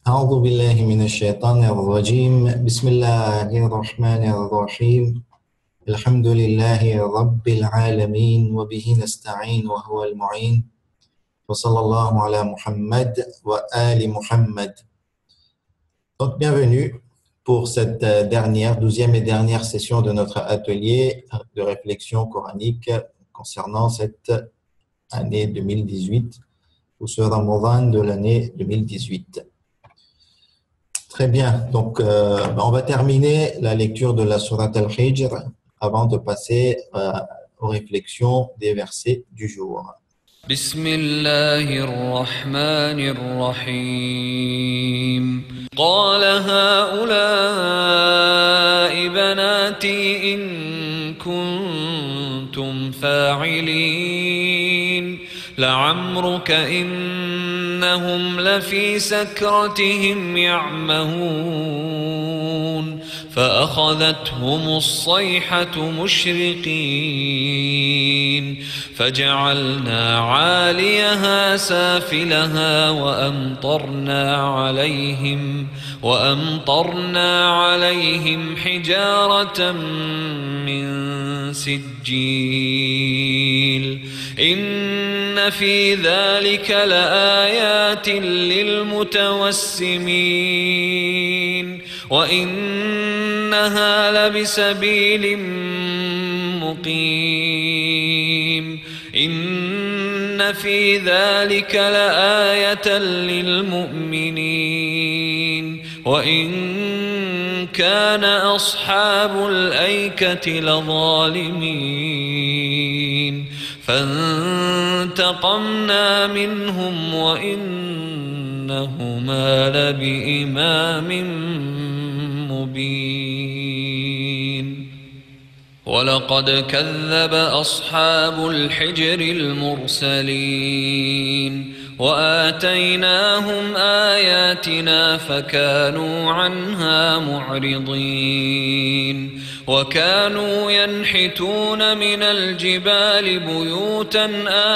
أعوذ بالله من الشيطان الرجيم بسم الله الرحمن الرحيم الحمد لله رب العالمين وبه نستعين وهو المعين وصلى الله على محمد وآل محمد. Donc bienvenue pour cette douzième et dernière session de notre atelier de réflexion coranique concernant cette année 2018 ou ce Ramadan de l'année 2018. Très bien, donc on va terminer la lecture de la Sourate Al-Hijr avant de passer aux réflexions des versets du jour. بسم الله الرحمن الرحيم قال هؤلاء بناتي إن كنتم فاعلين لعمرك إنهم لفي سكرتهم يعمهون فأخذتهم الصيحة مشرقين فجعلنا عاليها سافلها وأمطرنا عليهم حجارة من سجيل إن في ذلك لآيات للمتوسمين وإنها لبسبيل مقيم إن في ذلك لآية للمؤمنين وإن كان أصحاب الأيكة لظالمين فانتقمنا منهم وإنهما لبإمام مبين ولقد كذب أصحاب الحجر المرسلين وآتيناهم آياتنا فكانوا عنها معرضين وكانوا ينحتون من الجبال بيوتا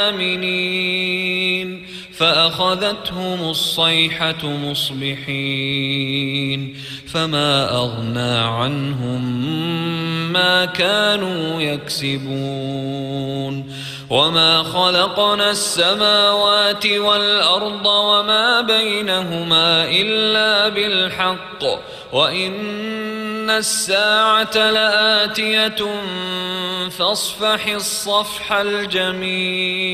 آمنين فأخذتهم الصيحة مصبحين فما أغنى عنهم ما كانوا يكسبون وما خلقنا السماوات والأرض وما بينهما إلا بالحق وإن الساعة لآتية فاصفح الصفح الجميل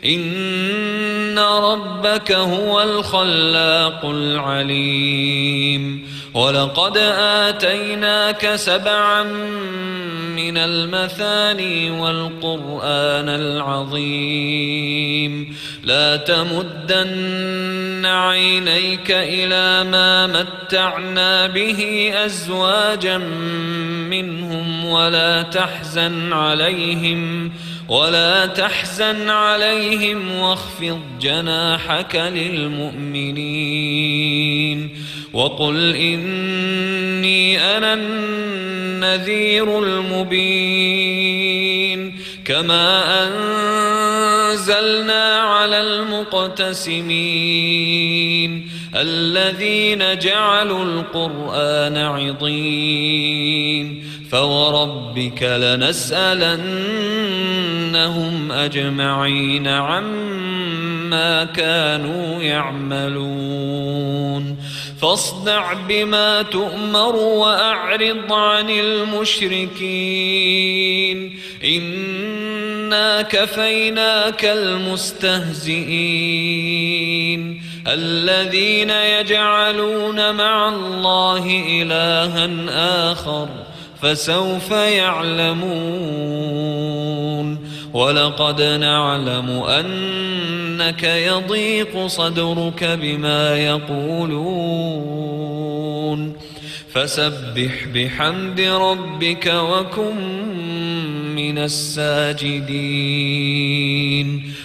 إن ربك هو الخلاق العليم ولقد آتيناك 7 من المثاني والقرآن العظيم لا تمدن عينيك إلى ما متعنا به أزواجا منهم ولا تحزن عليهم واخفض جناحك للمؤمنين وقل إني أنا النذير المبين كما أنزلنا على المقتسمين الذين جعلوا القرآن عضين فوربك لنسألنهم أجمعين عما كانوا يعملون فاصدع بما تؤمر وأعرض عن المشركين إنا كفيناك المستهزئين الذين يجعلون مع الله إلها آخر فسوف يعلمون ولقد نعلم أنك يضيق صدرك بما يقولون فسبح بحمد ربك وكن من الساجدين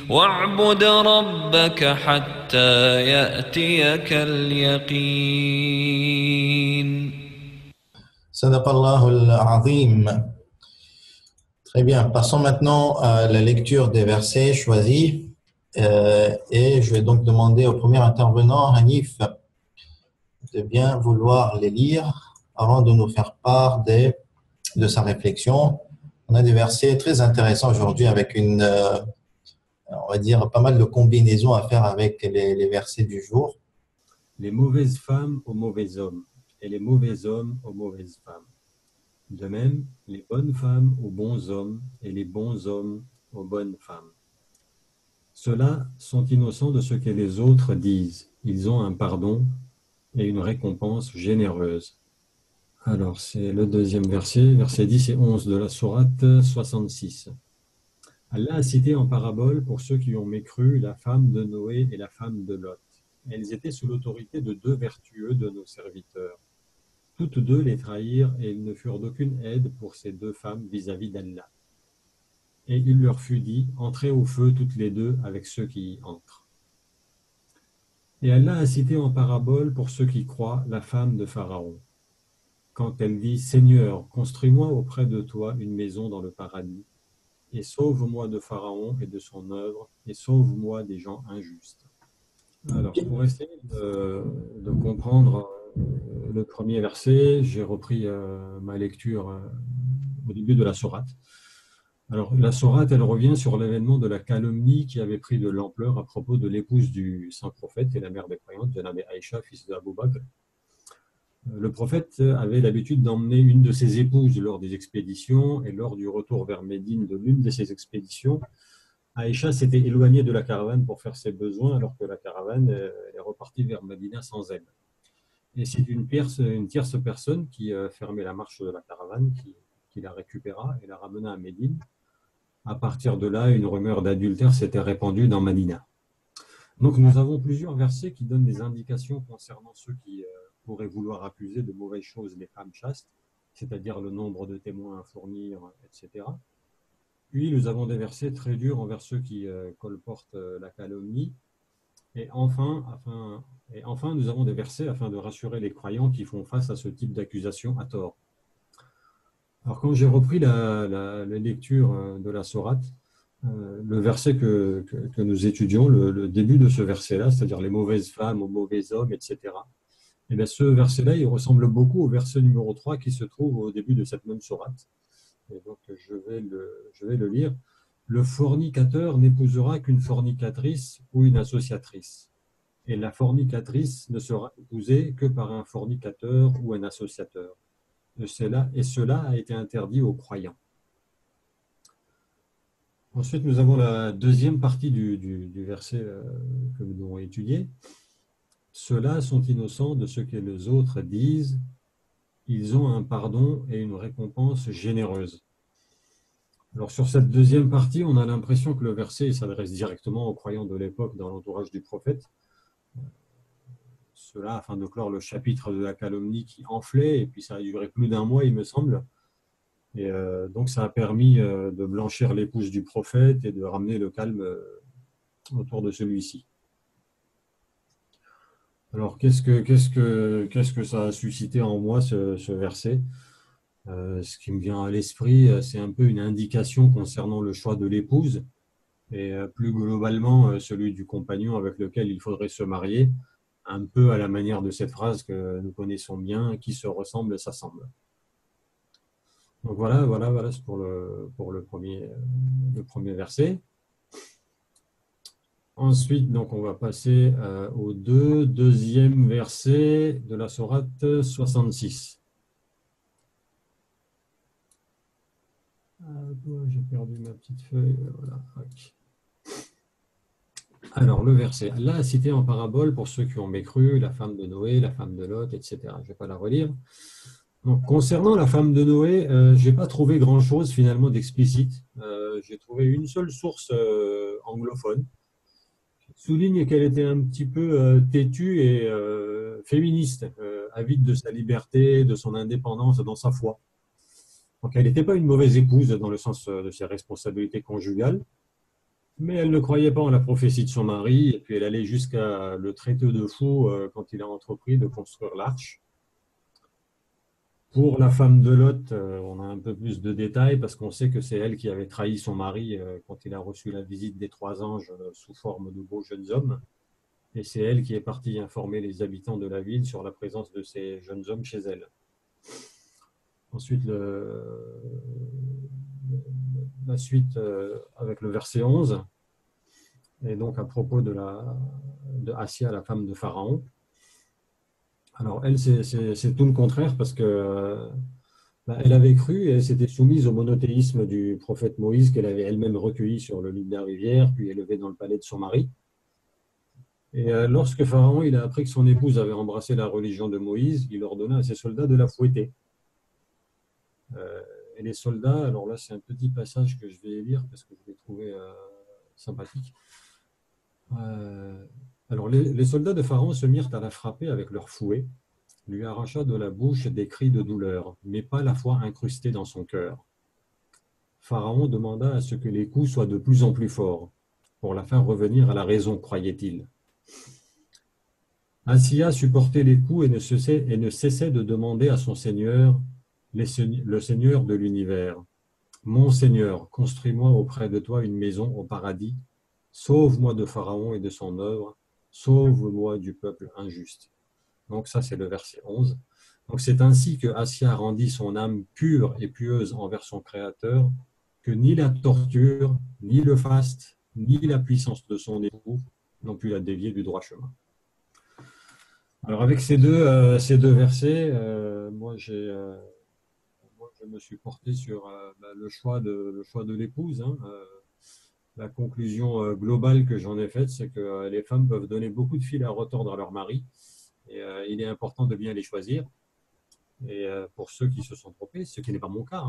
واعبد ربك حتى يأتيك اليقين. صدق الله العظيم. Très bien, passons maintenant à la lecture des versets choisis Et je vais donc demander au premier intervenant, Hanif, de bien vouloir les lire avant de nous faire part de sa réflexion. On a des versets très intéressants aujourd'hui avec on va dire, pas mal de combinaisons à faire avec les versets du jour. Les mauvaises femmes aux mauvais hommes et les mauvais hommes aux mauvaises femmes. De même, les bonnes femmes aux bons hommes et les bons hommes aux bonnes femmes. Ceux-là sont innocents de ce que les autres disent. Ils ont un pardon et une récompense généreuse. Alors, c'est le deuxième verset, versets 10 et 11 de la sourate 66. Allah a cité en parabole pour ceux qui ont mécru la femme de Noé et la femme de Lot. Elles étaient sous l'autorité de deux vertueux de nos serviteurs. Toutes deux les trahirent et ils ne furent d'aucune aide pour ces deux femmes vis-à-vis d'Allah. Et il leur fut dit, entrez au feu toutes les deux avec ceux qui y entrent. Et Allah a cité en parabole pour ceux qui croient la femme de Pharaon. Quand elle dit, Seigneur, construis-moi auprès de toi une maison dans le paradis, et sauve-moi de Pharaon et de son œuvre, et sauve-moi des gens injustes. Alors, pour essayer de comprendre le premier verset, j'ai repris ma lecture au début de la sourate. Alors, la sourate, elle revient sur l'événement de la calomnie qui avait pris de l'ampleur à propos de l'épouse du saint prophète et la mère des croyantes, Janab Aïcha, fils d'Abou Bakr. Le prophète avait l'habitude d'emmener une de ses épouses lors des expéditions, et lors du retour vers Médine de l'une de ces expéditions, Aïcha s'était éloignée de la caravane pour faire ses besoins, alors que la caravane est repartie vers Médina sans elle. Et c'est une tierce personne qui fermait la marche de la caravane, qui la récupéra et la ramena à Médine. À partir de là, une rumeur d'adultère s'était répandue dans Médina. Donc nous avons plusieurs versets qui donnent des indications concernant ceux qui pourraient vouloir accuser de mauvaises choses les femmes chastes, c'est-à-dire le nombre de témoins à fournir, etc. Puis nous avons des versets très durs envers ceux qui colportent la calomnie. Et enfin, nous avons des versets afin de rassurer les croyants qui font face à ce type d'accusation à tort. Alors quand j'ai repris la lecture de la sourate, le verset que nous étudions, le début de ce verset-là, c'est-à-dire les mauvaises femmes aux mauvais hommes, etc., et bien ce verset-là, il ressemble beaucoup au verset numéro 3 qui se trouve au début de cette même sourate. Et donc je vais le lire. Le fornicateur n'épousera qu'une fornicatrice ou une associatrice. Et la fornicatrice ne sera épousée que par un fornicateur ou un associateur. Et cela a été interdit aux croyants. Ensuite, nous avons la deuxième partie du verset que nous devons étudier. Ceux-là sont innocents de ce que les autres disent. Ils ont un pardon et une récompense généreuse. Alors sur cette deuxième partie, on a l'impression que le verset s'adresse directement aux croyants de l'époque dans l'entourage du prophète. Cela afin de clore le chapitre de la calomnie qui enflait, et puis ça a duré plus d'un mois, il me semble. Et donc ça a permis de blanchir l'épouse du prophète et de ramener le calme autour de celui-ci. Alors qu'est-ce que ça a suscité en moi ce verset? Ce qui me vient à l'esprit, c'est un peu une indication concernant le choix de l'épouse et plus globalement celui du compagnon avec lequel il faudrait se marier, un peu à la manière de cette phrase que nous connaissons bien, qui se ressemble s'assemble. Donc voilà c'est pour le premier verset. Ensuite, donc, on va passer au deuxième verset de la sourate 66. J'ai perdu ma petite feuille. Voilà. Alors, le verset. Allah a cité en parabole pour ceux qui ont mécru la femme de Noé, la femme de Lot, etc. Je ne vais pas la relire. Donc, concernant la femme de Noé, je n'ai pas trouvé grand-chose finalement d'explicite. J'ai trouvé une seule source anglophone qui souligne qu'elle était un petit peu têtue et féministe, avide de sa liberté, de son indépendance, dans sa foi. Donc, elle n'était pas une mauvaise épouse dans le sens de ses responsabilités conjugales, mais elle ne croyait pas en la prophétie de son mari, et puis elle allait jusqu'à le traiter de fou quand il a entrepris de construire l'arche, Pour la femme de Lot, on a un peu plus de détails parce qu'on sait que c'est elle qui avait trahi son mari quand il a reçu la visite des 3 anges sous forme de beaux jeunes hommes. Et c'est elle qui est partie informer les habitants de la ville sur la présence de ces jeunes hommes chez elle. Ensuite, la suite avec le verset 11, et donc à propos de Assia, la femme de Pharaon. Alors elle, c'est tout le contraire parce que elle avait cru et elle s'était soumise au monothéisme du prophète Moïse qu'elle avait elle-même recueilli sur le lit de la rivière, puis élevé dans le palais de son mari. Et lorsque Pharaon il a appris que son épouse avait embrassé la religion de Moïse, il ordonna à ses soldats de la fouetter. Et les soldats, alors là c'est un petit passage que je vais lire parce que je l'ai trouvé sympathique. Alors les soldats de Pharaon se mirent à la frapper avec leurs fouets, lui arracha de la bouche des cris de douleur, mais pas la foi incrustée dans son cœur. Pharaon demanda à ce que les coups soient de plus en plus forts, pour la faire revenir à la raison, croyait-il. Assia supportait les coups et ne cessait de demander à son Seigneur, le Seigneur de l'univers, « Mon Seigneur, construis-moi auprès de toi une maison au paradis, sauve-moi de Pharaon et de son œuvre, sauve-moi du peuple injuste. » Donc ça, c'est le verset 11. Donc c'est ainsi que Assia rendit son âme pure et pieuse envers son Créateur, que ni la torture, ni le faste, ni la puissance de son époux n'ont pu la dévier du droit chemin. Alors avec ces deux versets, moi je me suis porté sur le choix de l'épouse. La conclusion globale que j'en ai faite, c'est que les femmes peuvent donner beaucoup de fil à retordre à leur mari. Et il est important de bien les choisir. Et pour ceux qui se sont trompés, ce qui n'est pas mon cas,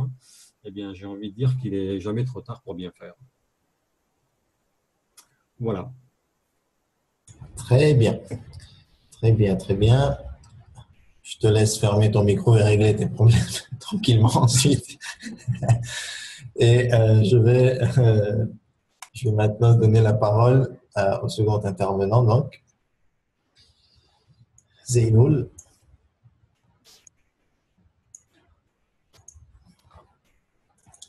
eh bien, j'ai envie de dire qu'il n'est jamais trop tard pour bien faire. Voilà. Très bien. Très bien, très bien. Je te laisse fermer ton micro et régler tes problèmes tranquillement ensuite. Et je vais maintenant donner la parole au second intervenant, donc. Zeynoul.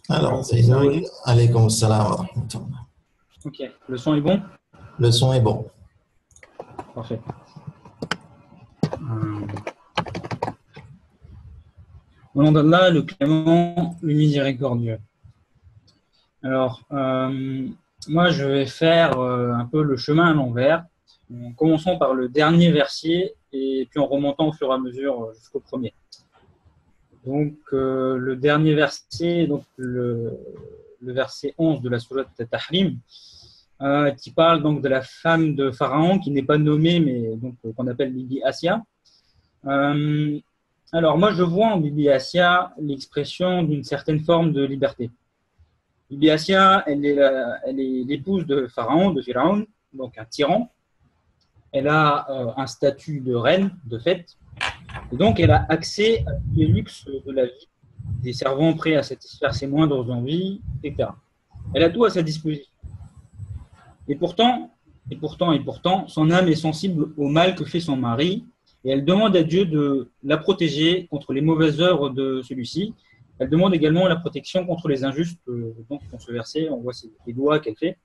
Alors, Zeynoul, alaykoum salam wa rahmatullah. Ok, le son est bon? Le son est bon. Parfait. Au nom d'Allah, le clément, le miséricordieux. Alors, moi, je vais faire un peu le chemin à l'envers. En commençant par le dernier verset et puis en remontant au fur et à mesure jusqu'au premier. Donc, le dernier verset, donc le verset 11 de la sourate Tahrim, qui parle donc de la femme de Pharaon qui n'est pas nommée, mais donc qu'on appelle Bibi Assia. Alors, moi, je vois en Bibi Assia l'expression d'une certaine forme de liberté. Bibi Assia, elle est l'épouse de Pharaon, de Pharaon, donc un tyran. Elle a un statut de reine, de fait, et donc elle a accès à tous les luxes de la vie, des servants prêts à satisfaire ses moindres envies, etc. Elle a tout à sa disposition. Et pourtant, son âme est sensible au mal que fait son mari, et elle demande à Dieu de la protéger contre les mauvaises œuvres de celui-ci. Elle demande également la protection contre les injustes. Donc, dans ce verset, on voit les doigts qu'elle fait.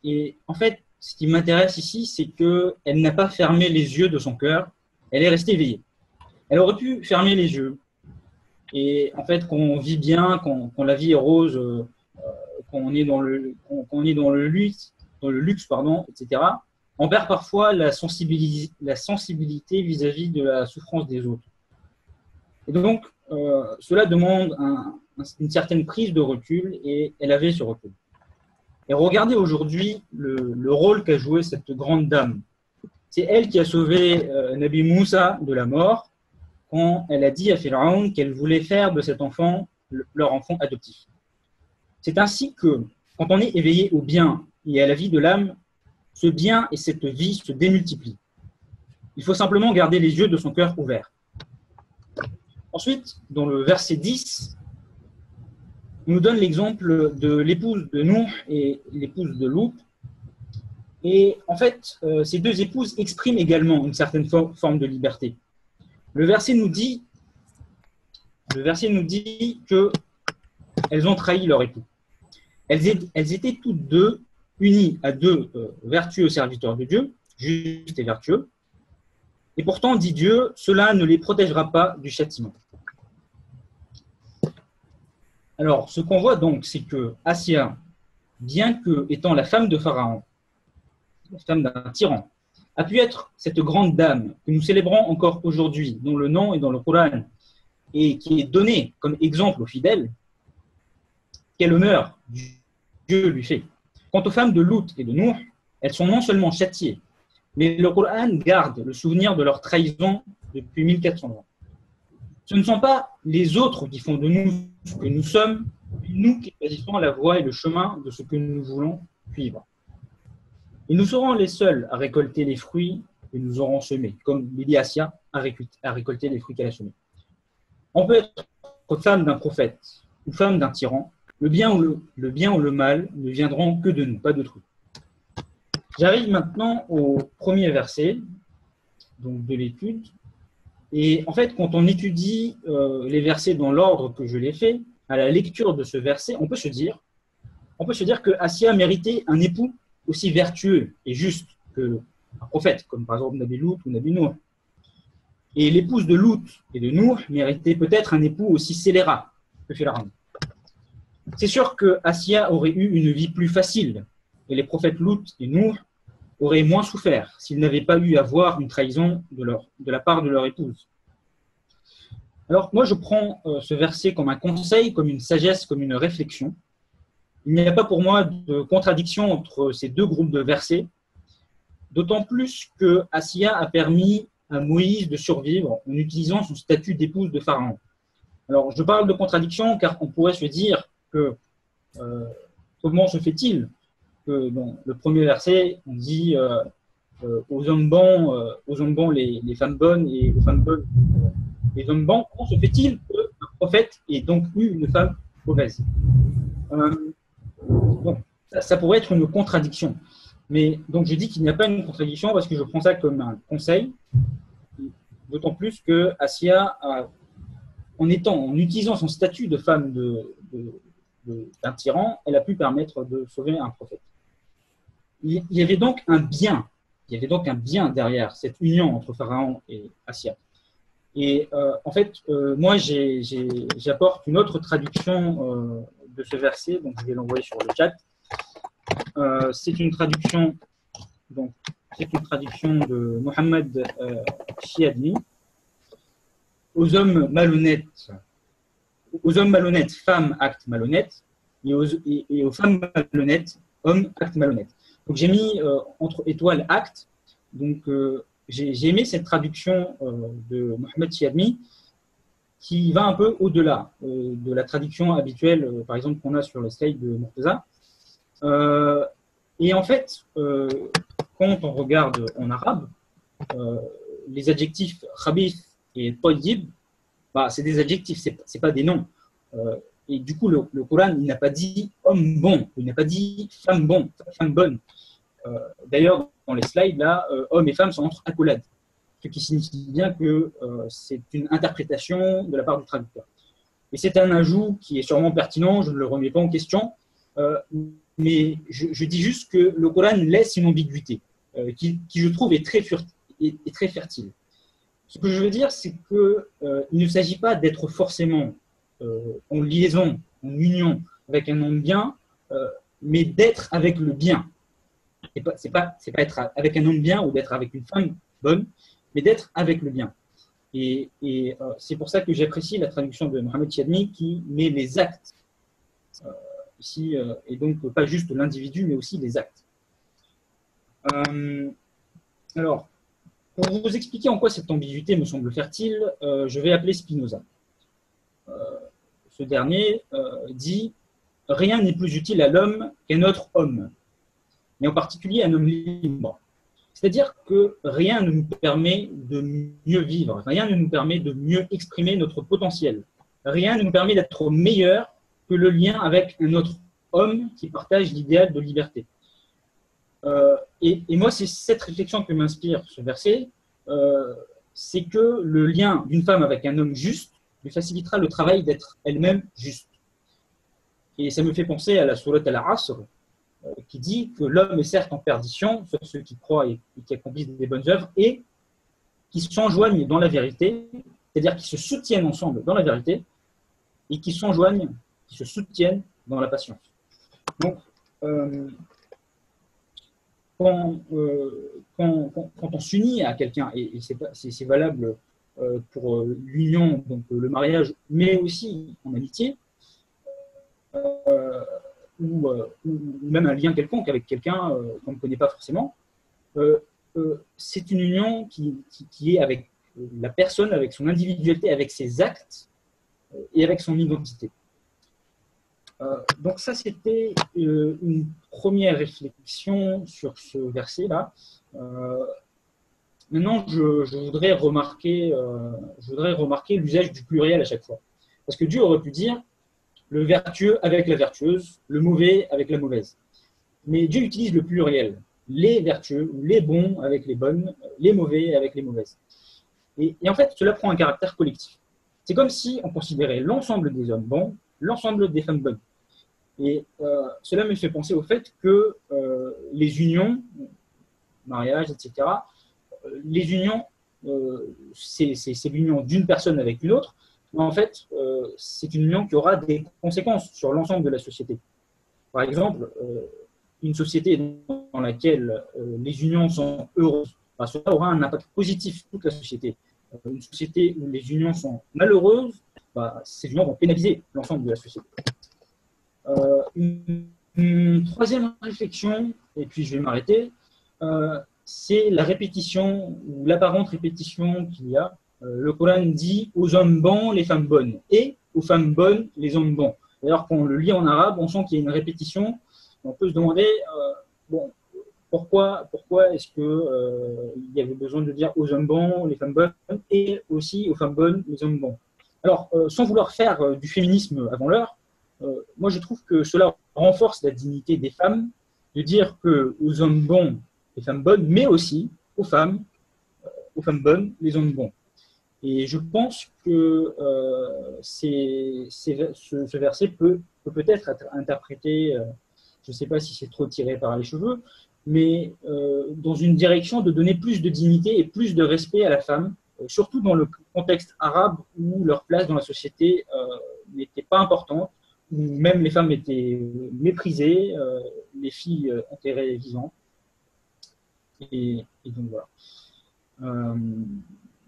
Et en fait, ce qui m'intéresse ici, c'est qu'elle n'a pas fermé les yeux de son cœur, elle est restée éveillée. Elle aurait pu fermer les yeux. Et en fait, quand on vit bien, quand la vie est rose, quand on est dans le luxe, etc., on perd parfois la sensibilité vis-à-vis de la souffrance des autres. Et donc, cela demande une certaine prise de recul, et elle avait ce recul. Et regardez aujourd'hui le rôle qu'a joué cette grande dame. C'est elle qui a sauvé Nabi Moussa de la mort quand elle a dit à Pharaon qu'elle voulait faire de cet enfant leur enfant adoptif. C'est ainsi que, quand on est éveillé au bien et à la vie de l'âme, ce bien et cette vie se démultiplient. Il faut simplement garder les yeux de son cœur ouverts. Ensuite, dans le verset 10, on nous donne l'exemple de l'épouse de Nuh et l'épouse de Lut. Et en fait, ces deux épouses expriment également une certaine forme de liberté. Le verset nous dit le verset nous dit qu'elles ont trahi leur époux. Elles étaient toutes deux unies à deux vertueux serviteurs de Dieu, justes et vertueux. Et pourtant, dit Dieu, cela ne les protégera pas du châtiment. Alors, ce qu'on voit donc, c'est que Assia, bien que étant la femme de Pharaon, la femme d'un tyran, a pu être cette grande dame que nous célébrons encore aujourd'hui, dont le nom est dans le Coran et qui est donné comme exemple aux fidèles, quel honneur Dieu lui fait. Quant aux femmes de Lut et de Nuh, elles sont non seulement châtiées, mais le Coran garde le souvenir de leur trahison depuis 1400 ans. Ce ne sont pas les autres qui font de nous ce que nous sommes, mais nous qui choisissons la voie et le chemin de ce que nous voulons suivre. Et nous serons les seuls à récolter les fruits que nous aurons semés, comme Lady Assia a récolté les fruits qu'elle a semés. On peut être femme d'un prophète ou femme d'un tyran, le bien ou le mal ne viendront que de nous, pas d'autrui. J'arrive maintenant au premier verset donc de l'étude. Et en fait, quand on étudie les versets dans l'ordre que je l'ai fait, à la lecture de ce verset, on peut se dire que Assia méritait un époux aussi vertueux et juste qu'un prophète, comme par exemple Nabi Lut ou Nabi Nuh. Et l'épouse de Lut et de Nuh méritait peut-être un époux aussi scélérat que Pharaon. C'est sûr que Assia aurait eu une vie plus facile, et les prophètes Lut et Nuh auraient moins souffert s'ils n'avaient pas eu à voir une trahison de la part de leur épouse. Alors moi je prends ce verset comme un conseil, comme une sagesse, comme une réflexion. Il n'y a pas pour moi de contradiction entre ces deux groupes de versets, d'autant plus que Assia a permis à Moïse de survivre en utilisant son statut d'épouse de Pharaon. Alors je parle de contradiction car on pourrait se dire que comment se fait-il que dans le premier verset on dit aux hommes bons les femmes bonnes et aux femmes bonnes les hommes bons, comment se fait-il qu'un prophète ait donc eu une femme mauvaise? Bon, ça pourrait être une contradiction. Mais donc je dis qu'il n'y a pas une contradiction parce que je prends ça comme un conseil, d'autant plus que Assia, en utilisant son statut de femme d'un tyran, elle a pu permettre de sauver un prophète. Il y avait donc un bien derrière cette union entre Pharaon et Assia. Et en fait, moi j'apporte une autre traduction de ce verset, donc je vais l'envoyer sur le chat. C'est une traduction de Mohammed Chiadni. Aux hommes malhonnêtes, femmes actes malhonnêtes, et aux femmes malhonnêtes, hommes actes malhonnêtes. Donc j'ai mis entre étoiles actes. Donc j'ai aimé cette traduction de Mohammed Chiadni qui va un peu au-delà de la traduction habituelle, par exemple, qu'on a sur le slide de Murtaza. Et en fait, quand on regarde en arabe, les adjectifs khabith et tayyib, c'est des adjectifs, c'est pas des noms. Et du coup, le Coran, il n'a pas dit homme bon, il n'a pas dit femme bonne. D'ailleurs, dans les slides, là, hommes et femmes sont entre accolades, ce qui signifie bien que c'est une interprétation de la part du traducteur. Et c'est un ajout qui est sûrement pertinent, je ne le remets pas en question, mais je dis juste que le Coran laisse une ambiguïté qui je trouve est très fertile. Ce que je veux dire, c'est qu'il ne s'agit pas d'être forcément en liaison, en union avec un homme bien, mais d'être avec le bien. C'est pas être avec un homme bien ou d'être avec une femme bonne, mais d'être avec le bien. Et c'est pour ça que j'apprécie la traduction de Mohammed Chiadni qui met les actes ici, et donc pas juste l'individu, mais aussi les actes. Alors, pour vous expliquer en quoi cette ambiguïté me semble fertile, je vais appeler Spinoza. Ce dernier dit « Rien n'est plus utile à l'homme qu'un autre homme, mais en particulier un homme libre. » C'est-à-dire que rien ne nous permet de mieux vivre, rien ne nous permet de mieux exprimer notre potentiel, rien ne nous permet d'être meilleur que le lien avec un autre homme qui partage l'idéal de liberté. Et moi, c'est cette réflexion que m'inspire ce verset, c'est que le lien d'une femme avec un homme juste, lui facilitera le travail d'être elle-même juste. Et ça me fait penser à la sourate Al-Asr, qui dit que l'homme est certes en perdition, sauf ceux qui croient et qui accomplissent des bonnes œuvres, et qui s'enjoignent dans la vérité, c'est-à-dire qui se soutiennent ensemble dans la vérité, et qui s'enjoignent, qui se soutiennent dans la patience. Donc, quand on s'unit à quelqu'un, et c'est valable pour l'union, donc le mariage, mais aussi en amitié, ou même un lien quelconque avec quelqu'un qu'on ne connaît pas forcément, c'est une union qui est avec la personne, avec son individualité, avec ses actes et avec son identité. Donc ça, c'était une première réflexion sur ce verset-là. Maintenant, je voudrais remarquer l'usage du pluriel à chaque fois. Parce que Dieu aurait pu dire le vertueux avec la vertueuse, le mauvais avec la mauvaise. Mais Dieu utilise le pluriel, les vertueux, les bons avec les bonnes, les mauvais avec les mauvaises. Et en fait, cela prend un caractère collectif. C'est comme si on considérait l'ensemble des hommes bons, l'ensemble des femmes bonnes. Et cela me fait penser au fait que les unions, mariage, etc., les unions, c'est l'union d'une personne avec une autre, mais en fait, c'est une union qui aura des conséquences sur l'ensemble de la société. Par exemple, une société dans laquelle les unions sont heureuses, cela aura un impact positif sur toute la société. Une société où les unions sont malheureuses, ces unions vont pénaliser l'ensemble de la société. Une troisième réflexion, et puis je vais m'arrêter, c'est la répétition ou l'apparente répétition qu'il y a. Le Coran dit aux hommes bons les femmes bonnes et aux femmes bonnes les hommes bons. D'ailleurs, quand on le lit en arabe, on sent qu'il y a une répétition. On peut se demander pourquoi est-ce qu'il y avait besoin de dire aux hommes bons les femmes bonnes et aussi aux femmes bonnes les hommes bons. Alors, sans vouloir faire du féminisme avant l'heure, moi je trouve que cela renforce la dignité des femmes de dire qu'aux hommes bons les femmes bonnes, mais aussi aux femmes bonnes les hommes bons. Et je pense que ce verset peut peut-être être interprété, je ne sais pas si c'est trop tiré par les cheveux, mais dans une direction de donner plus de dignité et plus de respect à la femme, surtout dans le contexte arabe où leur place dans la société n'était pas importante, où même les femmes étaient méprisées, les filles enterrées vivantes. Et donc voilà.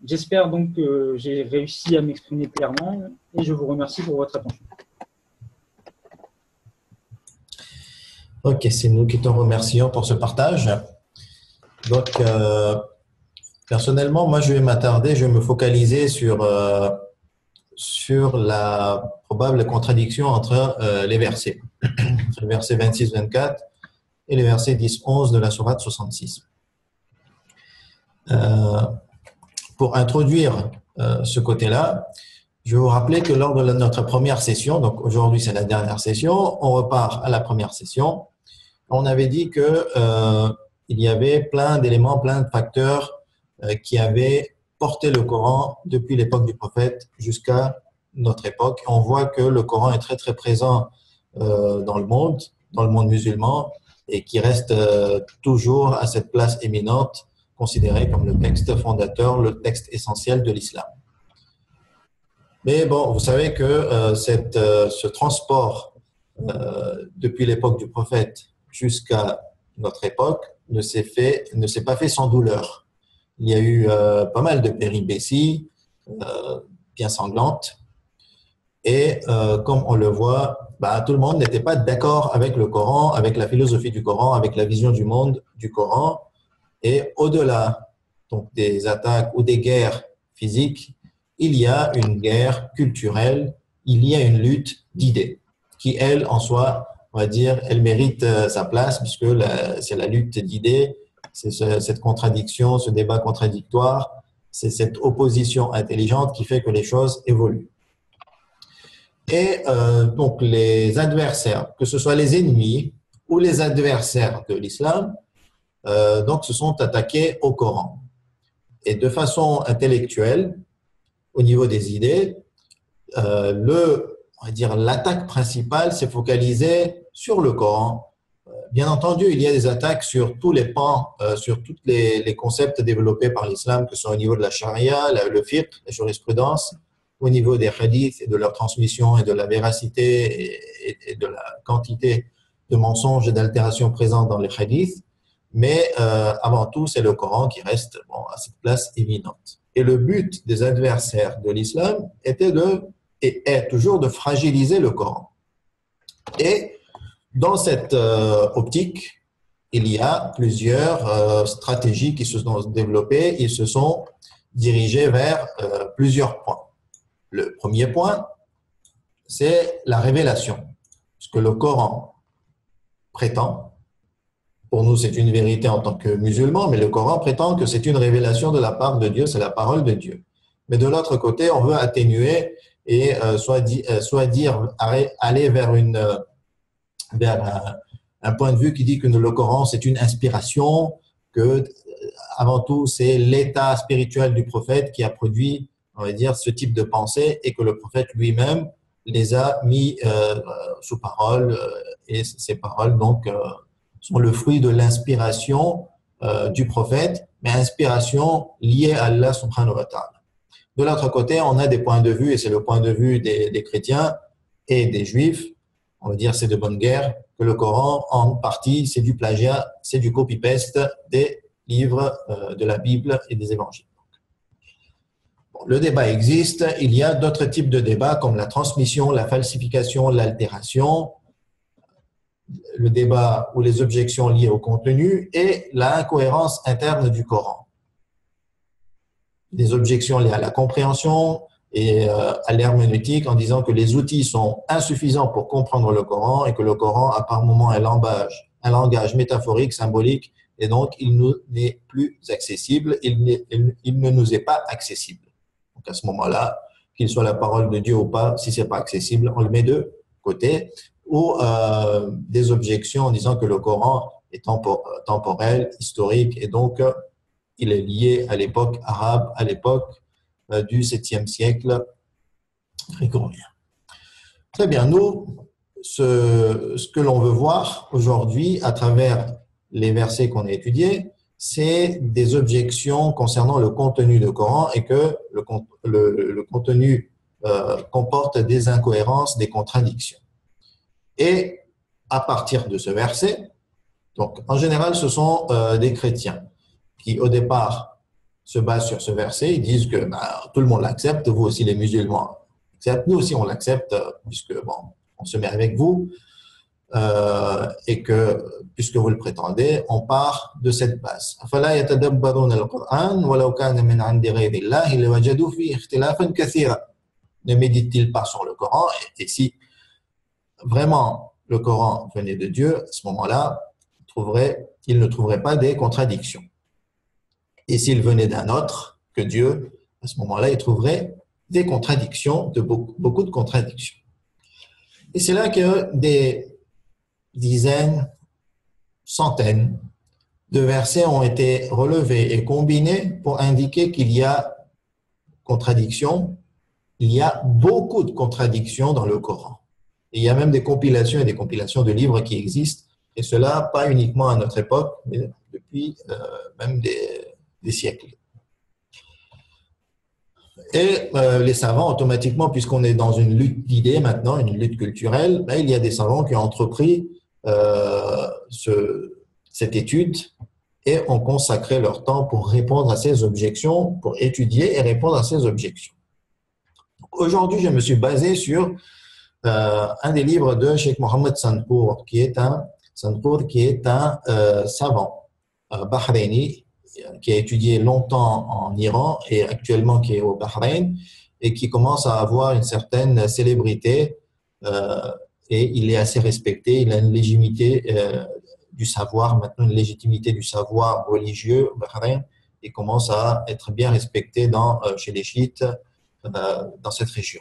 J'espère donc que j'ai réussi à m'exprimer clairement et je vous remercie pour votre attention. Ok, c'est nous qui te remercions pour ce partage. Donc, personnellement, moi, je vais m'attarder, je vais me focaliser sur la probable contradiction entre les versets, le verset 26-24 et les versets 10-11 de la sourate 66. Pour introduire ce côté-là, je vais vous rappeler que lors de notre première session, donc aujourd'hui c'est la dernière session, on repart à la première session, on avait dit que il y avait plein d'éléments, plein de facteurs qui avaient porté le Coran depuis l'époque du prophète jusqu'à notre époque. On voit que le Coran est très très présent dans le monde musulman et qui reste toujours à cette place éminente, considéré comme le texte fondateur, le texte essentiel de l'islam. Mais bon, vous savez que ce transport depuis l'époque du prophète jusqu'à notre époque ne s'est pas fait sans douleur. Il y a eu pas mal de péripéties bien sanglantes et comme on le voit, tout le monde n'était pas d'accord avec le Coran, avec la philosophie du Coran, avec la vision du monde du Coran. Et au-delà donc, des attaques ou des guerres physiques, il y a une guerre culturelle, il y a une lutte d'idées qui, elle, en soi, on va dire, elle mérite sa place puisque c'est la lutte d'idées, c'est cette contradiction, ce débat contradictoire, c'est cette opposition intelligente qui fait que les choses évoluent. Et donc, les adversaires, que ce soit les ennemis ou les adversaires de l'islam, donc se sont attaqués au Coran. Et de façon intellectuelle, au niveau des idées, on va dire, l'attaque principale s'est focalisée sur le Coran. Bien entendu, il y a des attaques sur tous les pans, sur tous les concepts développés par l'islam, que ce soit au niveau de la charia, le fiqh, la jurisprudence, au niveau des hadiths et de leur transmission et de la véracité et de la quantité de mensonges et d'altérations présentes dans les hadiths. Mais avant tout, c'est le Coran qui reste à cette place éminente. Et le but des adversaires de l'islam était et est toujours de fragiliser le Coran. Et dans cette optique, il y a plusieurs stratégies qui se sont développées. Ils se sont dirigés vers plusieurs points. Le premier point, c'est la révélation. Ce que le Coran prétend, pour nous c'est une vérité en tant que musulmans, mais le Coran prétend que c'est une révélation de la part de Dieu, c'est la parole de Dieu. Mais de l'autre côté, on veut atténuer et aller vers un point de vue qui dit que le Coran, c'est une inspiration, que avant tout, c'est l'état spirituel du prophète qui a produit, on va dire, ce type de pensée et que le prophète lui-même les a mis sous parole et ces paroles donc sont le fruit de l'inspiration du prophète, mais inspiration liée à Allah subhanahu wa ta'ala. De l'autre côté, on a des points de vue, et c'est le point de vue des chrétiens et des juifs, on va dire c'est de bonne guerre, que le Coran, en partie, c'est du plagiat, c'est du copy-paste des livres de la Bible et des évangiles. Bon, le débat existe, il y a d'autres types de débats comme la transmission, la falsification, l'altération, le débat ou les objections liées au contenu et l'incohérence interne du Coran. Des objections liées à la compréhension et à l'herméneutique en disant que les outils sont insuffisants pour comprendre le Coran et que le Coran a par moments un langage métaphorique, symbolique, et donc il n'est plus accessible, il ne nous est pas accessible. Donc à ce moment-là, qu'il soit la parole de Dieu ou pas, si ce n'est pas accessible, on le met de côté. Ou des objections en disant que le Coran est temporel, historique, et donc il est lié à l'époque arabe, à l'époque du 7e siècle grégorien. Très bien, nous, ce que l'on veut voir aujourd'hui à travers les versets qu'on a étudiés, c'est des objections concernant le contenu du Coran et que le contenu comporte des incohérences, des contradictions. Et à partir de ce verset, donc en général, ce sont des chrétiens qui, au départ, se basent sur ce verset. Ils disent que tout le monde l'accepte, vous aussi les musulmans l'acceptent, nous aussi on l'accepte, puisque on se met avec vous, et que, puisque vous le prétendez, on part de cette base. أَفَلَا يَتَدَبَّرُونَ الْقُرْآنَ وَلَوْ كَانَ مِنْ عِنْدِ غَيْرِ اللَّهِ لَوَجَدُوا فِيهِ اخْتِلَافًا كَثِيرًا. Ne médite-t-il pas sur le Coran? Et si vraiment le Coran venait de Dieu, à ce moment-là, il ne trouverait pas des contradictions. Et s'il venait d'un autre que Dieu, à ce moment-là, il trouverait des contradictions, beaucoup de contradictions. Et c'est là que des dizaines, centaines de versets ont été relevés et combinés pour indiquer qu'il y a contradictions. Il y a beaucoup de contradictions dans le Coran. Et il y a même des compilations et des compilations de livres qui existent, et cela pas uniquement à notre époque, mais depuis même des siècles. Et les savants, automatiquement, puisqu'on est dans une lutte d'idées maintenant, une lutte culturelle, il y a des savants qui ont entrepris cette étude et ont consacré leur temps pour répondre à ces objections, pour étudier et répondre à ces objections. Aujourd'hui, je me suis basé sur un des livres de Cheikh Mohammed Sanpour, qui est un savant bahreïni qui a étudié longtemps en Iran et actuellement qui est au Bahreïn et qui commence à avoir une certaine célébrité et il est assez respecté, il a une légitimité du savoir, maintenant une légitimité du savoir religieux au Bahreïn et commence à être bien respecté chez les chiites dans cette région.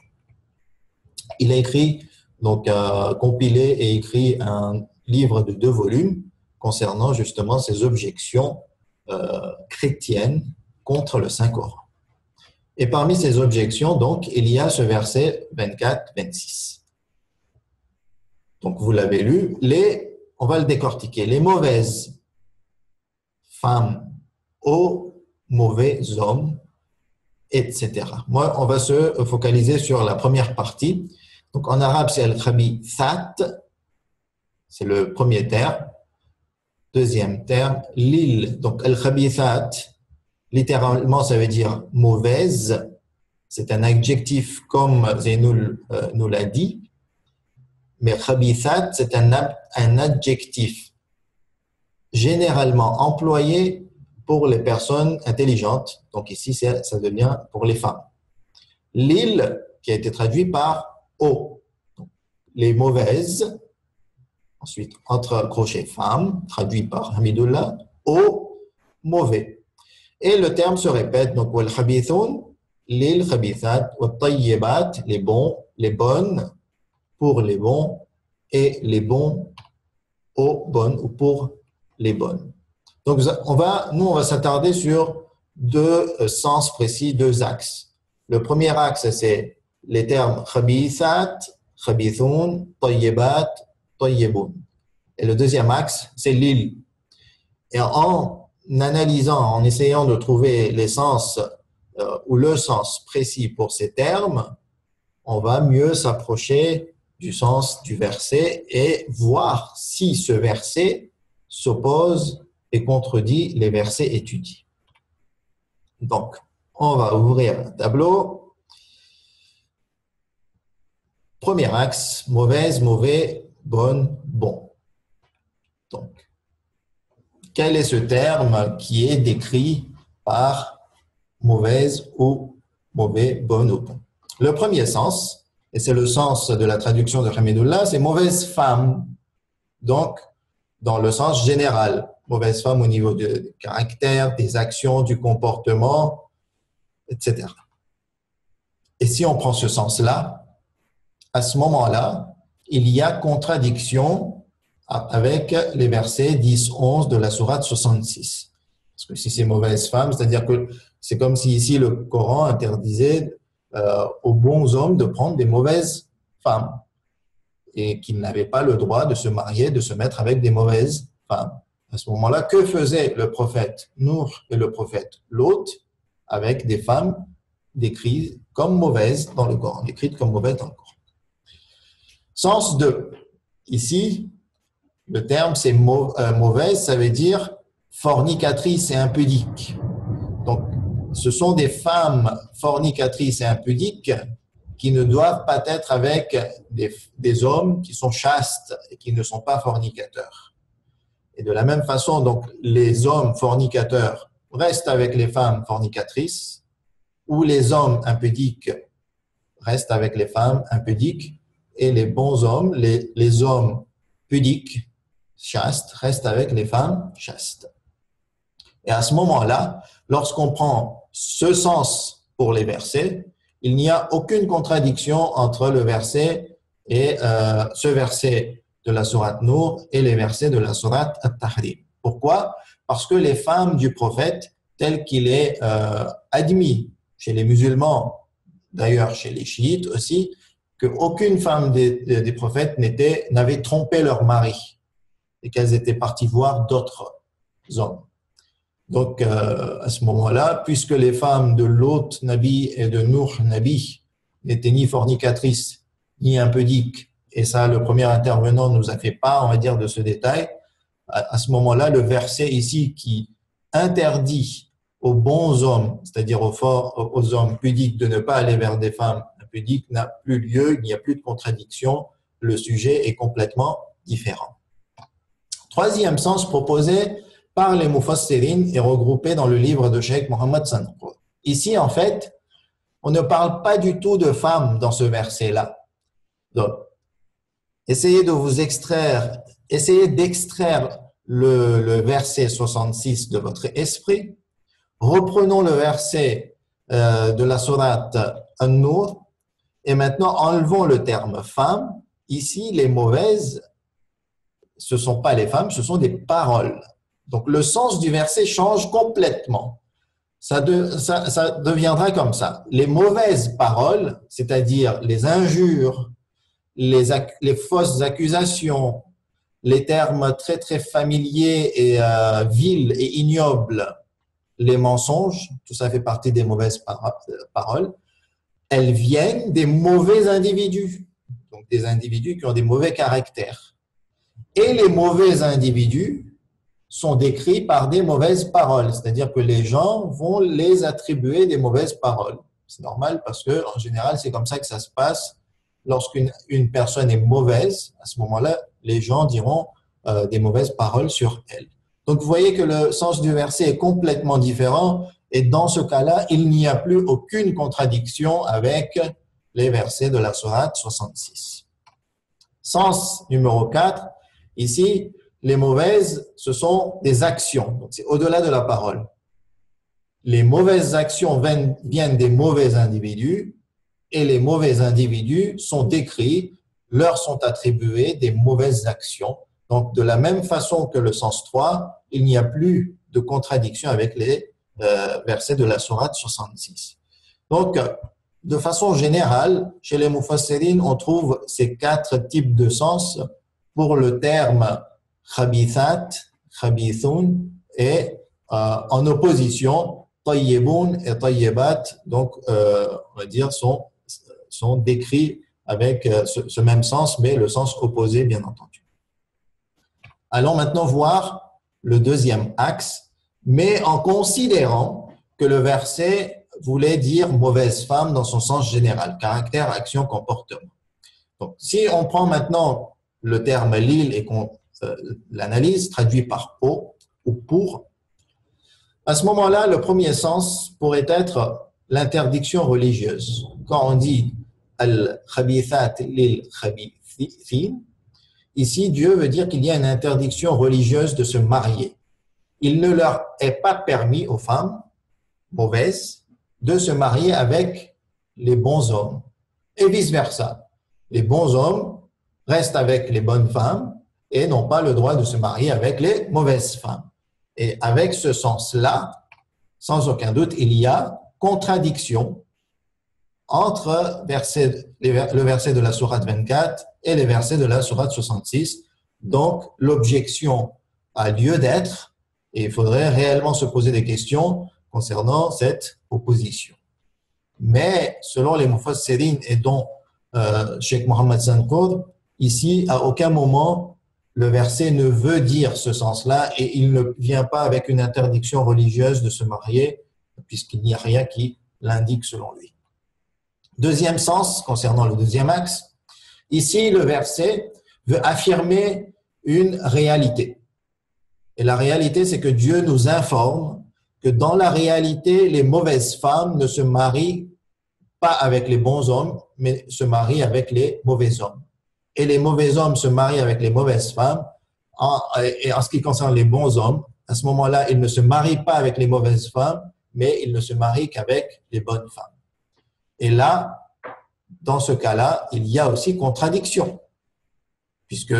Il a écrit, donc compilé et écrit un livre de 2 volumes concernant justement ces objections chrétiennes contre le Saint-Coran. Et parmi ces objections, donc, il y a ce verset 24-26. Donc, vous l'avez lu, on va le décortiquer. Les mauvaises femmes aux mauvais hommes, etc. Moi, on va se focaliser sur la première partie. Donc, en arabe, c'est al-khabithat, c'est le premier terme. Deuxième terme, l'île. Donc, al-khabithat, littéralement, ça veut dire mauvaise. C'est un adjectif comme Zainoul nous l'a dit. Mais khabithat, c'est un adjectif généralement employé pour les personnes intelligentes. Donc ici, ça devient pour les femmes. L'île, qui a été traduit par eau. Donc, les mauvaises, ensuite, entre crochets femmes, traduit par Hamidullah, eau, mauvais. Et le terme se répète, donc, wal khabithun, l'île khabithat, wal tayyibat, les bons, les bonnes, pour les bons, et les bons aux bonnes ou pour les bonnes. Donc, on va s'attarder sur deux sens précis, deux axes. Le premier axe, c'est les termes khabithat, khabithun, tayyibat, tayyibun. Et le deuxième axe, c'est l'île. Et en analysant, en essayant de trouver les sens ou le sens précis pour ces termes, on va mieux s'approcher du sens du verset et voir si ce verset s'oppose et contredit les versets étudiés. Donc, on va ouvrir un tableau. Premier axe, mauvaise, mauvais, bonne, bon. Donc, quel est ce terme qui est décrit par mauvaise ou mauvais, bonne ou bon? Le premier sens, et c'est le sens de la traduction de Hamidullah, c'est mauvaise femme. Donc, dans le sens général, mauvaise femme au niveau du caractère, des actions, du comportement, etc. Et si on prend ce sens-là, à ce moment-là, il y a contradiction avec les versets 10-11 de la sourate 66. Parce que si c'est mauvaise femme, c'est-à-dire que c'est comme si ici le Coran interdisait aux bons hommes de prendre des mauvaises femmes et qu'ils n'avaient pas le droit de se marier, de se mettre avec des mauvaises femmes. À ce moment-là, que faisait le prophète Nour et le prophète Lot avec des femmes décrites comme mauvaises dans le Coran, décrites comme mauvaises dans le Coran? Sens 2. Ici, le terme c'est mauvaise, ça veut dire fornicatrice et impudique. Donc, ce sont des femmes fornicatrices et impudiques qui ne doivent pas être avec des hommes qui sont chastes et qui ne sont pas fornicateurs. Et de la même façon, donc, les hommes fornicateurs restent avec les femmes fornicatrices ou les hommes impudiques restent avec les femmes impudiques et les bons hommes, les hommes pudiques, chastes, restent avec les femmes chastes. Et à ce moment-là, lorsqu'on prend ce sens pour les versets, il n'y a aucune contradiction entre le verset et ce verset de la sourate Nour et les versets de la sourate At-Tahrim. Pourquoi? Parce que les femmes du prophète, tel qu'il est admis chez les musulmans, d'ailleurs chez les chiites aussi, qu'aucune femme des prophètes n'avait trompé leur mari et qu'elles étaient parties voir d'autres hommes. Donc, à ce moment-là, puisque les femmes de Lot Nabi et de Nour Nabi n'étaient ni fornicatrices, ni impudiques, et ça, le premier intervenant nous a fait part, on va dire, de ce détail, à ce moment-là, le verset ici qui interdit aux bons hommes, c'est-à-dire aux hommes pudiques, de ne pas aller vers des femmes impudiques, n'a plus lieu, il n'y a plus de contradiction, le sujet est complètement différent. Troisième sens proposé par les Mufassirin et regroupé dans le livre de Cheikh Mohammed Sanqour. Ici, en fait, on ne parle pas du tout de femmes dans ce verset-là. Donc, essayez d'extraire le verset 66 de votre esprit. Reprenons le verset de la sourate An-Nur et maintenant enlevons le terme femme. Ici, les mauvaises, ce ne sont pas les femmes, ce sont des paroles. Donc, le sens du verset change complètement. ça deviendra comme ça. Les mauvaises paroles, c'est-à-dire les injures, les fausses accusations, les termes très très familiers et vils et ignobles, les mensonges, tout ça fait partie des mauvaises paroles, elles viennent des mauvais individus, donc des individus qui ont des mauvais caractères. Et les mauvais individus sont décrits par des mauvaises paroles, c'est-à-dire que les gens vont les attribuer des mauvaises paroles. C'est normal parce que en général, c'est comme ça que ça se passe. Lorsqu'une personne est mauvaise, à ce moment-là, les gens diront des mauvaises paroles sur elle. Donc, vous voyez que le sens du verset est complètement différent et dans ce cas-là, il n'y a plus aucune contradiction avec les versets de la sourate 66. Sens numéro 4, ici, les mauvaises, ce sont des actions. Donc, c'est au-delà de la parole. Les mauvaises actions viennent des mauvais individus et les mauvais individus sont décrits, leur sont attribuées des mauvaises actions. Donc, de la même façon que le sens 3, il n'y a plus de contradiction avec les versets de la sourate 66. Donc, de façon générale, chez les mufassirin, on trouve ces 4 types de sens pour le terme khabithat, khabithun et en opposition, tayyibun et tayyibat, donc on va dire sont décrits avec ce même sens, mais le sens opposé, bien entendu. Allons maintenant voir le deuxième axe, mais en considérant que le verset voulait dire mauvaise femme dans son sens général, caractère, action, comportement. Donc, si on prend maintenant le terme lil et qu'on l'analyse, traduit par au ou pour, à ce moment-là, le premier sens pourrait être l'interdiction religieuse. Quand on dit al-khabithat lil-khabithin, ici, Dieu veut dire qu'il y a une interdiction religieuse de se marier. Il ne leur est pas permis aux femmes mauvaises de se marier avec les bons hommes et vice-versa. Les bons hommes restent avec les bonnes femmes et n'ont pas le droit de se marier avec les mauvaises femmes. Et avec ce sens-là, sans aucun doute, il y a contradiction entre le verset de la sourate 24 et les versets de la sourate 66. Donc, l'objection a lieu d'être et il faudrait réellement se poser des questions concernant cette opposition. Mais, selon les mufassirin et dont Cheikh Mohammed Zankour, ici, à aucun moment, le verset ne veut dire ce sens-là et il ne vient pas avec une interdiction religieuse de se marier puisqu'il n'y a rien qui l'indique selon lui. Deuxième sens, concernant le deuxième axe, ici, le verset veut affirmer une réalité. Et la réalité, c'est que Dieu nous informe que dans la réalité, les mauvaises femmes ne se marient pas avec les bons hommes, mais se marient avec les mauvais hommes. Et les mauvais hommes se marient avec les mauvaises femmes. Et en ce qui concerne les bons hommes, à ce moment-là, ils ne se marient pas avec les mauvaises femmes, mais ils ne se marient qu'avec les bonnes femmes. Et là, dans ce cas-là, il y a aussi contradiction, puisque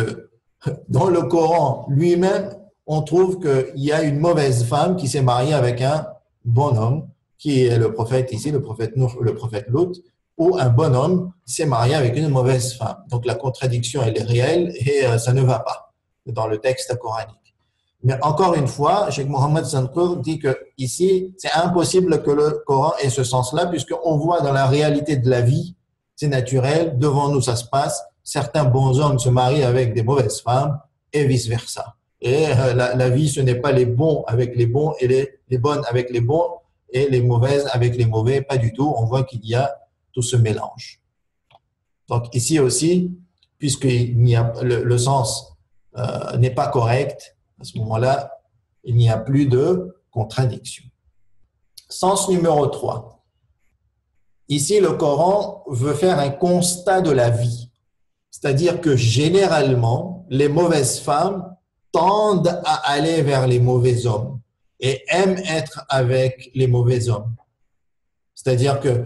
dans le Coran lui-même, on trouve qu'il y a une mauvaise femme qui s'est mariée avec un bon homme, qui est le prophète ici, le prophète Nuh, le prophète Lut, ou un bon homme qui s'est marié avec une mauvaise femme. Donc la contradiction, elle est réelle et ça ne va pas dans le texte coranique. Mais encore une fois, Cheikh Mohammed Zankour dit que ici, c'est impossible que le Coran ait ce sens-là, puisqu'on voit dans la réalité de la vie, c'est naturel, devant nous ça se passe, certains bons hommes se marient avec des mauvaises femmes et vice-versa. Et la vie, ce n'est pas les bons avec les bons et les bonnes avec les bons et les mauvaises avec les mauvais, pas du tout. On voit qu'il y a tout ce mélange. Donc ici aussi, puisque le sens n'est pas correct, à ce moment-là, il n'y a plus de contradiction. Sens numéro 3. Ici, le Coran veut faire un constat de la vie. C'est-à-dire que généralement, les mauvaises femmes tendent à aller vers les mauvais hommes et aiment être avec les mauvais hommes. C'est-à-dire que,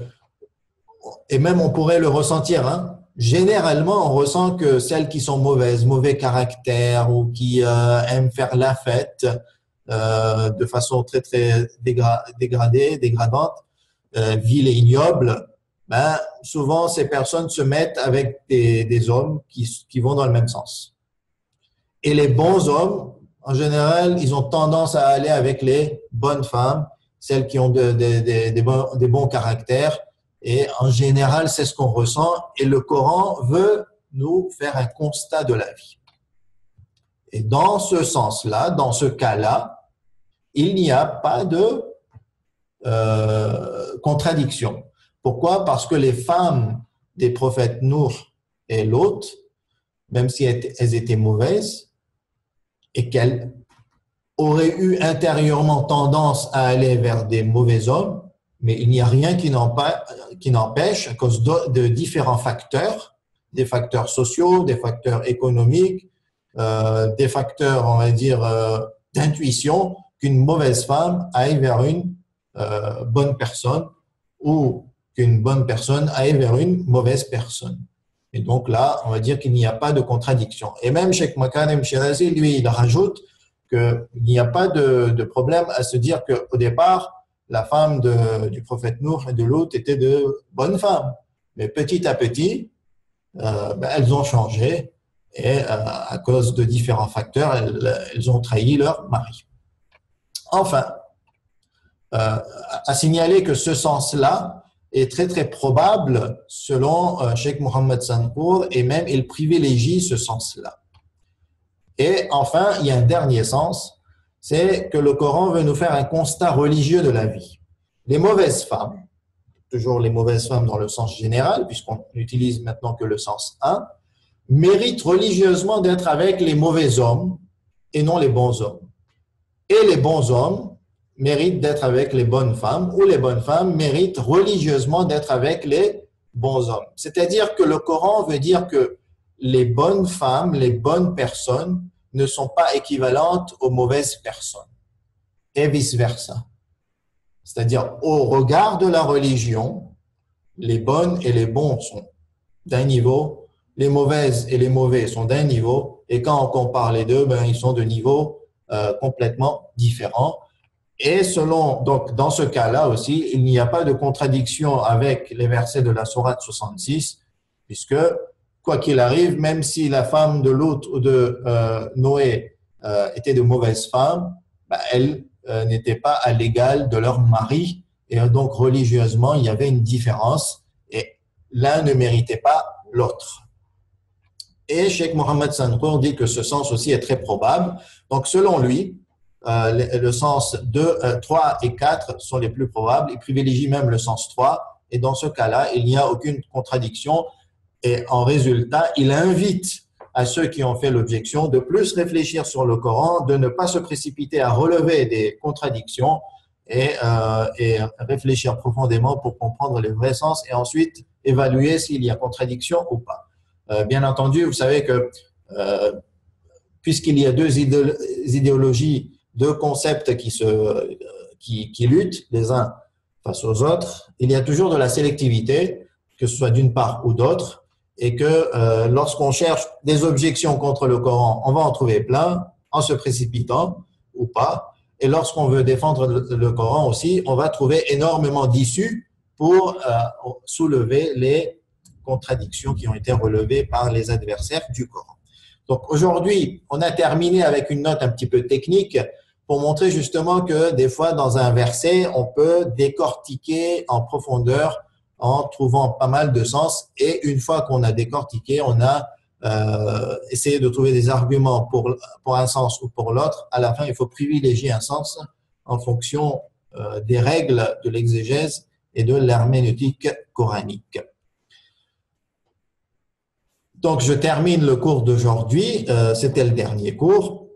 et même on pourrait le ressentir, hein, généralement on ressent que celles qui sont mauvaises, mauvais caractère ou qui aiment faire la fête, de façon très très dégradante, vil et ignoble, ben, souvent ces personnes se mettent avec des hommes qui vont dans le même sens. Et les bons hommes, en général, ils ont tendance à aller avec les bonnes femmes, celles qui ont des bons caractères. Et en général, c'est ce qu'on ressent. Et le Coran veut nous faire un constat de la vie. Et dans ce sens-là, dans ce cas-là, il n'y a pas de contradiction. Pourquoi? Parce que les femmes des prophètes Nour et Lot, même si elles étaient mauvaises et qu'elles auraient eu intérieurement tendance à aller vers des mauvais hommes, mais il n'y a rien qui n'empêche, à cause de différents facteurs, des facteurs sociaux, des facteurs économiques, des facteurs, on va dire, d'intuition, qu'une mauvaise femme aille vers une bonne personne ou qu'une bonne personne aille vers une mauvaise personne. Et donc là, on va dire qu'il n'y a pas de contradiction. Et même Cheikh Makarim Shirazi, lui, il rajoute qu'il n'y a pas de problème à se dire qu'au départ, la femme du prophète Nour et de Lot étaient de bonnes femmes. Mais petit à petit, elles ont changé et à cause de différents facteurs, elles ont trahi leur mari. Enfin, à signaler que ce sens-là est très très probable selon Cheikh Mohammed Sanpour, et même il privilégie ce sens-là. Et enfin, il y a un dernier sens, c'est que le Coran veut nous faire un constat religieux de la vie. Les mauvaises femmes, toujours les mauvaises femmes dans le sens général, puisqu'on n'utilise maintenant que le sens 1, méritent religieusement d'être avec les mauvais hommes et non les bons hommes. Et les bons hommes méritent d'être avec les bonnes femmes, ou les bonnes femmes méritent religieusement d'être avec les bons hommes. C'est-à-dire que le Coran veut dire que les bonnes femmes, les bonnes personnes ne sont pas équivalentes aux mauvaises personnes, et vice-versa. C'est-à-dire, au regard de la religion, les bonnes et les bons sont d'un niveau, les mauvaises et les mauvais sont d'un niveau, et quand on compare les deux, ils sont de niveaux complètement différents. Et donc, dans ce cas-là aussi, il n'y a pas de contradiction avec les versets de la sourate 66, puisque, quoi qu'il arrive, même si la femme de Lot ou de Noé était de mauvaises femmes, elles n'étaient pas à l'égal de leur mari, et donc religieusement, il y avait une différence, et l'un ne méritait pas l'autre. Et Cheikh Mohammed Sanpour dit que ce sens aussi est très probable. Donc, selon lui, le sens 2, 3 et 4 sont les plus probables. Il privilégie même le sens 3. Et dans ce cas-là, il n'y a aucune contradiction. Et en résultat, il invite à ceux qui ont fait l'objection de plus réfléchir sur le Coran, de ne pas se précipiter à relever des contradictions et réfléchir profondément pour comprendre les vrais sens et ensuite évaluer s'il y a contradiction ou pas. Bien entendu, vous savez que puisqu'il y a deux idéologies, deux concepts qui luttent les uns face aux autres, il y a toujours de la sélectivité, que ce soit d'une part ou d'autre, et que lorsqu'on cherche des objections contre le Coran, on va en trouver plein en se précipitant ou pas. Et lorsqu'on veut défendre le Coran aussi, on va trouver énormément d'issues pour soulever les contradictions qui ont été relevées par les adversaires du Coran. Donc aujourd'hui, on a terminé avec une note un petit peu technique pour montrer justement que des fois, dans un verset, on peut décortiquer en profondeur en trouvant pas mal de sens. Et une fois qu'on a décortiqué, on a essayé de trouver des arguments pour un sens ou pour l'autre. À la fin, il faut privilégier un sens en fonction des règles de l'exégèse et de l'herméneutique coranique. Donc, je termine le cours d'aujourd'hui, c'était le dernier cours,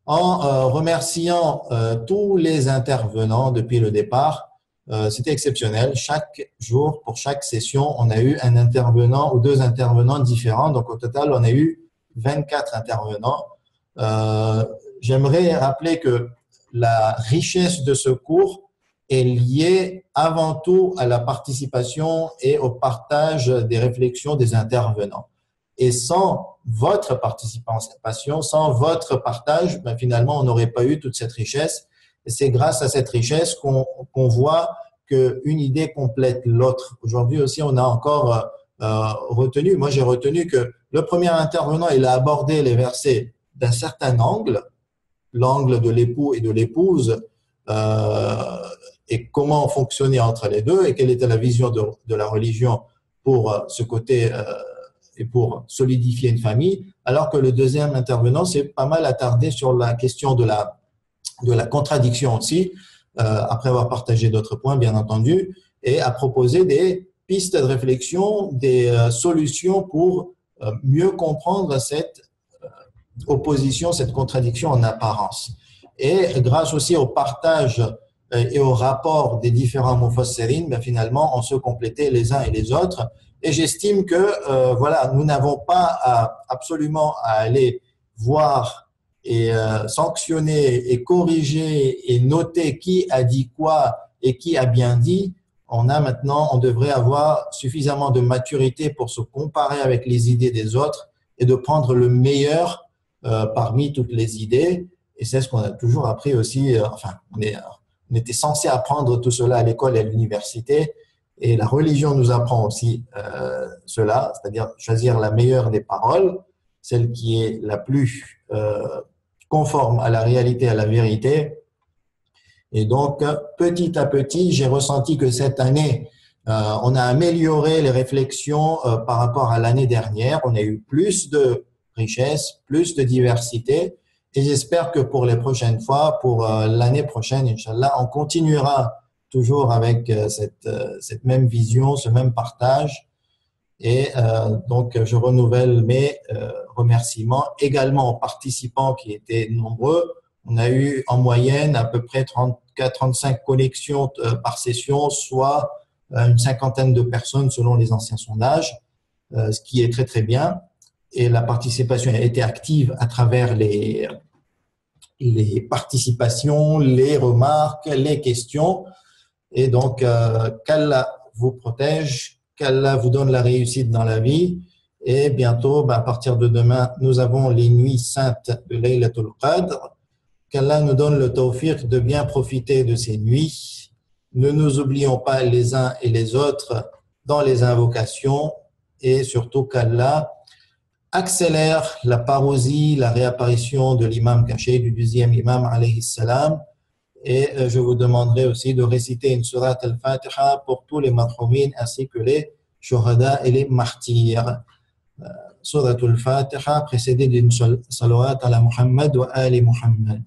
en remerciant tous les intervenants depuis le départ. C'était exceptionnel. Chaque jour, pour chaque session, on a eu un intervenant ou deux intervenants différents. Donc, au total, on a eu 24 intervenants. J'aimerais rappeler que la richesse de ce cours est liée avant tout à la participation et au partage des réflexions des intervenants. Et sans votre participation, sans votre partage, finalement, on n'aurait pas eu toute cette richesse. Et c'est grâce à cette richesse qu'on voit qu'une idée complète l'autre. Aujourd'hui aussi, on a encore retenu, moi j'ai retenu que le premier intervenant, il a abordé les versets d'un certain angle, l'angle de l'époux et de l'épouse, et comment fonctionner entre les deux, et quelle était la vision de la religion pour ce côté et pour solidifier une famille, alors que le deuxième intervenant s'est pas mal attardé sur la question de la contradiction aussi, après avoir partagé d'autres points, bien entendu, et a proposé des pistes de réflexion, des solutions pour mieux comprendre cette opposition, cette contradiction en apparence. Et grâce aussi au partage et au rapport des différents mufassirin, ben finalement, on se complétait les uns et les autres. Et j'estime que voilà, nous n'avons pas absolument à aller voir et sanctionner et corriger et noter qui a dit quoi et qui a bien dit. On devrait avoir suffisamment de maturité pour se comparer avec les idées des autres et de prendre le meilleur parmi toutes les idées. Et c'est ce qu'on a toujours appris aussi. On était censé apprendre tout cela à l'école et à l'université. Et la religion nous apprend aussi cela, c'est-à-dire choisir la meilleure des paroles, celle qui est la plus conforme à la réalité, à la vérité. Et donc, petit à petit, j'ai ressenti que cette année, on a amélioré les réflexions par rapport à l'année dernière. On a eu plus de richesse, plus de diversité. Et j'espère que pour les prochaines fois, pour l'année prochaine, Inch'Allah, on continuera toujours avec cette même vision, ce même partage. Et donc, je renouvelle mes remerciements également aux participants qui étaient nombreux. On a eu en moyenne à peu près 34-35 connexions par session, soit une cinquantaine de personnes selon les anciens sondages, ce qui est très très bien. Et la participation a été active à travers les participations, les remarques, les questions. Et donc, qu'Allah vous protège, qu'Allah vous donne la réussite dans la vie. Et bientôt, à partir de demain, nous avons les nuits saintes de Laylatul Qadr. Qu'Allah nous donne le tawfiq de bien profiter de ces nuits. Ne nous oublions pas les uns et les autres dans les invocations et surtout qu'Allah accélère la parousie, la réapparition de l'imam caché, du deuxième imam alayhi salam. Et je vous demanderai aussi de réciter une surat al-Fatiha pour tous les marhoumin ainsi que les shuhada et les martyrs. Surat al-Fatiha précédée d'une salawat ala Muhammad wa ali Muhammad.